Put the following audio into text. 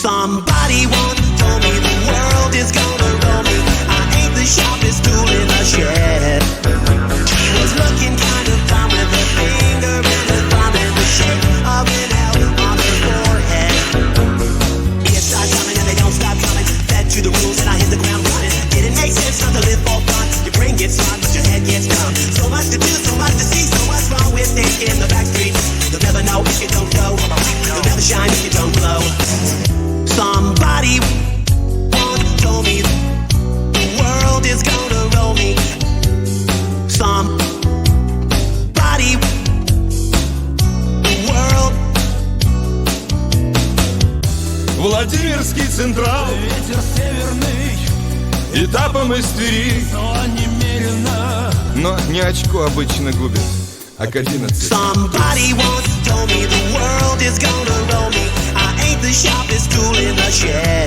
Somebody once told me the world is gonna roll me. I ain't the sharpest tool in the shed. Was looking kind of fine with a finger in the thumb and the shape of an L on his forehead. It starts coming and they don't stop coming. Fed to the rules and I hit the ground running. Didn't make sense not to live for fun. Your brain gets smart but your head gets dumb. So much to do, so much to see, so much wrong with it in the back street. You'll never know if you don't go. You'll never shine if you don't glow. Somebody once told me the world is gonna roll me. Somebody, the world. Владимирский централ, Ветер северный, этапом из Твери. но немерено. Но не очко обычно губит, а к 11. Somebody once told me the world is gonna roll me. I ain't the sharpest tool in the shed.